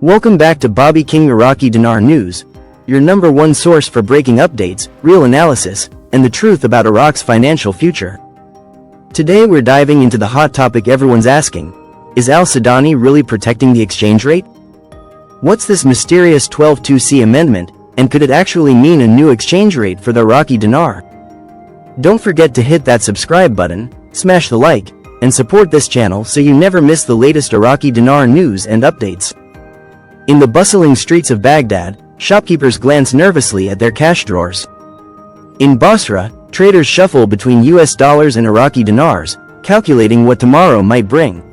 Welcome back to Bobby King Iraqi Dinar News, your number one source for breaking updates, real analysis, and the truth about Iraq's financial future. Today we're diving into the hot topic everyone's asking: is Al-Sudani really protecting the exchange rate? What's this mysterious 12.2c amendment, and could it actually mean a new exchange rate for the Iraqi dinar? Don't forget to hit that subscribe button, smash the like, and support this channel so you never miss the latest Iraqi dinar news and updates. In the bustling streets of Baghdad, shopkeepers glance nervously at their cash drawers. In Basra, traders shuffle between US dollars and Iraqi dinars, calculating what tomorrow might bring.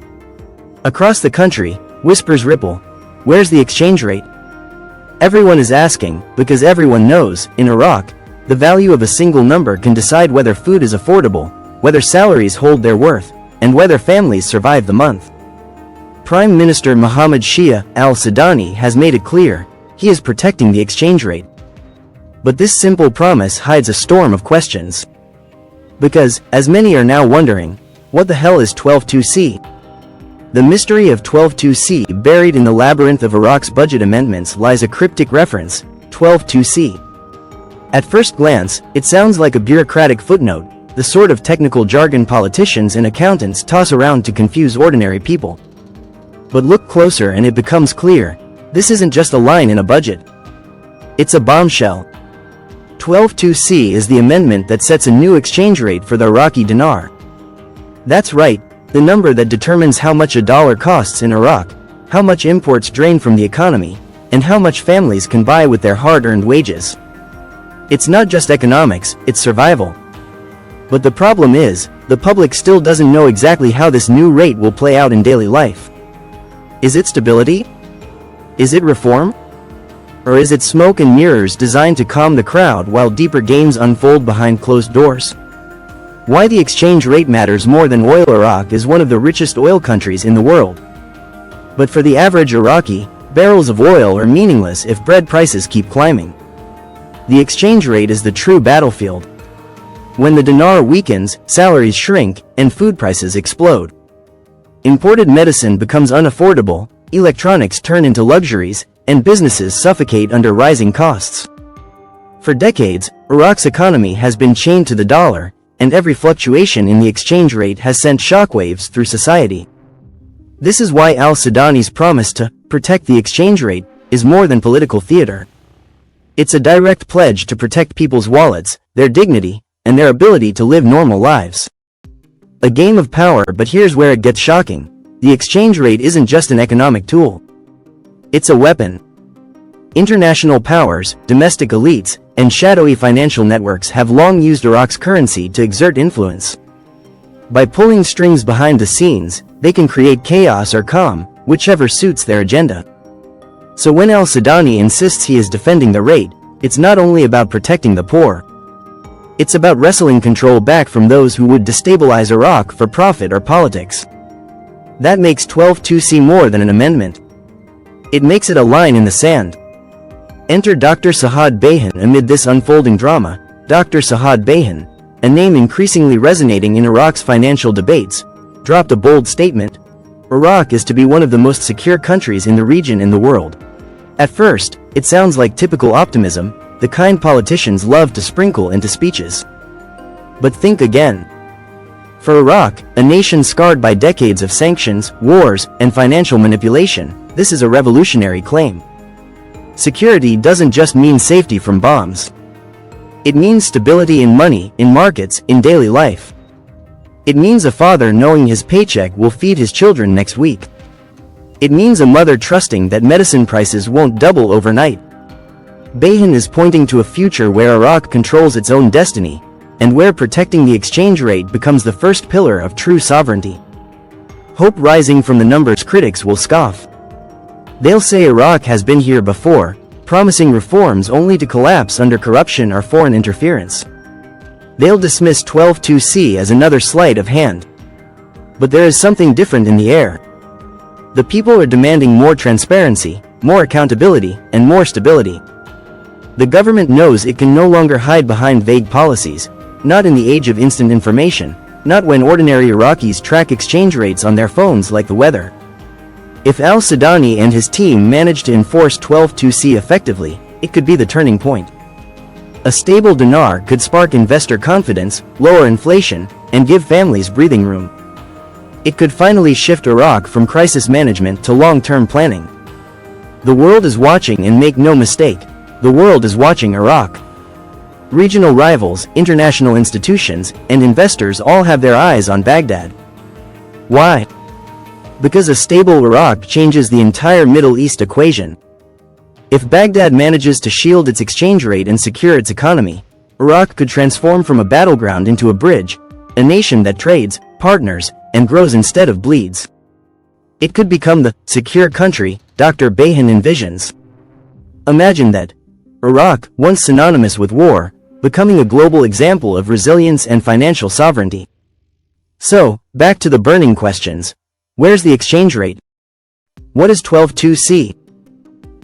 Across the country, whispers ripple. Where's the exchange rate? Everyone is asking, because everyone knows, in Iraq, the value of a single number can decide whether food is affordable, whether salaries hold their worth, and whether families survive the month. Prime Minister Mohammed Shia Al-Sudani has made it clear, he is protecting the exchange rate. But this simple promise hides a storm of questions. Because, as many are now wondering, what the hell is 12.2c? The mystery of 12.2c buried in the labyrinth of Iraq's budget amendments lies a cryptic reference, 12.2c. At first glance, it sounds like a bureaucratic footnote, the sort of technical jargon politicians and accountants toss around to confuse ordinary people. But look closer and it becomes clear, this isn't just a line in a budget. It's a bombshell. 12.2c is the amendment that sets a new exchange rate for the Iraqi dinar. That's right, the number that determines how much a dollar costs in Iraq, how much imports drain from the economy, and how much families can buy with their hard-earned wages. It's not just economics, it's survival. But the problem is, the public still doesn't know exactly how this new rate will play out in daily life. Is it stability? Is it reform? Or is it smoke and mirrors designed to calm the crowd while deeper games unfold behind closed doors? Why the exchange rate matters more than oil. Iraq is one of the richest oil countries in the world. But for the average Iraqi, barrels of oil are meaningless if bread prices keep climbing. The exchange rate is the true battlefield. When the dinar weakens, salaries shrink, and food prices explode. Imported medicine becomes unaffordable, electronics turn into luxuries, and businesses suffocate under rising costs. For decades, Iraq's economy has been chained to the dollar, and every fluctuation in the exchange rate has sent shockwaves through society. This is why Al-Sudani's promise to protect the exchange rate is more than political theater. It's a direct pledge to protect people's wallets, their dignity, and their ability to live normal lives. A game of power, but here's where it gets shocking. The exchange rate isn't just an economic tool. It's a weapon. International powers, domestic elites, and shadowy financial networks have long used Iraq's currency to exert influence. By pulling strings behind the scenes, they can create chaos or calm, whichever suits their agenda. So when Al-Sudani insists he is defending the rate, it's not only about protecting the poor. It's about wresting control back from those who would destabilize Iraq for profit or politics. That makes 12.2c more than an amendment. It makes it a line in the sand. Enter Dr. Sahad Bahan amid this unfolding drama. Dr. Sahad Bahan, a name increasingly resonating in Iraq's financial debates, dropped a bold statement: Iraq is to be one of the most secure countries in the region and the world. At first, it sounds like typical optimism, the kind politicians love to sprinkle into speeches. But think again. For Iraq, a nation scarred by decades of sanctions, wars, and financial manipulation, this is a revolutionary claim. Security doesn't just mean safety from bombs. It means stability in money, in markets, in daily life. It means a father knowing his paycheck will feed his children next week. It means a mother trusting that medicine prices won't double overnight. Bahan is pointing to a future where Iraq controls its own destiny, and where protecting the exchange rate becomes the first pillar of true sovereignty. Hope rising from the numbers critics will scoff. They'll say Iraq has been here before, promising reforms only to collapse under corruption or foreign interference. They'll dismiss 12.2c as another sleight of hand. But there is something different in the air. The people are demanding more transparency, more accountability, and more stability. The government knows it can no longer hide behind vague policies, not in the age of instant information, not when ordinary Iraqis track exchange rates on their phones like the weather. If Al-Sudani and his team manage to enforce 12(2)(c effectively, it could be the turning point. A stable dinar could spark investor confidence, lower inflation, and give families breathing room. It could finally shift Iraq from crisis management to long-term planning. The world is watching, and make no mistake, the world is watching Iraq. Regional rivals, international institutions, and investors all have their eyes on Baghdad. Why? Because a stable Iraq changes the entire Middle East equation. If Baghdad manages to shield its exchange rate and secure its economy, Iraq could transform from a battleground into a bridge, a nation that trades, partners, and grows instead of bleeds. It could become the secure country Dr. Bahan envisions. Imagine that. Iraq, once synonymous with war, becoming a global example of resilience and financial sovereignty. So, back to the burning questions. Where's the exchange rate? What is 12(2)(c?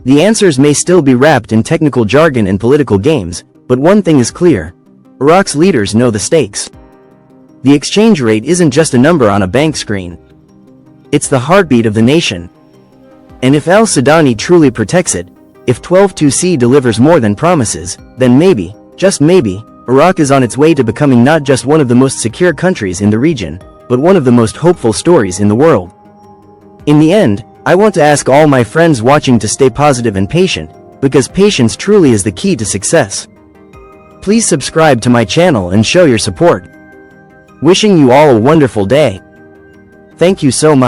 The answers may still be wrapped in technical jargon and political games, but one thing is clear. Iraq's leaders know the stakes. The exchange rate isn't just a number on a bank screen. It's the heartbeat of the nation. And if Al-Sudani truly protects it, if 12(2)(c delivers more than promises, then maybe, just maybe, Iraq is on its way to becoming not just one of the most secure countries in the region, but one of the most hopeful stories in the world. In the end, I want to ask all my friends watching to stay positive and patient, because patience truly is the key to success. Please subscribe to my channel and show your support. Wishing you all a wonderful day. Thank you so much.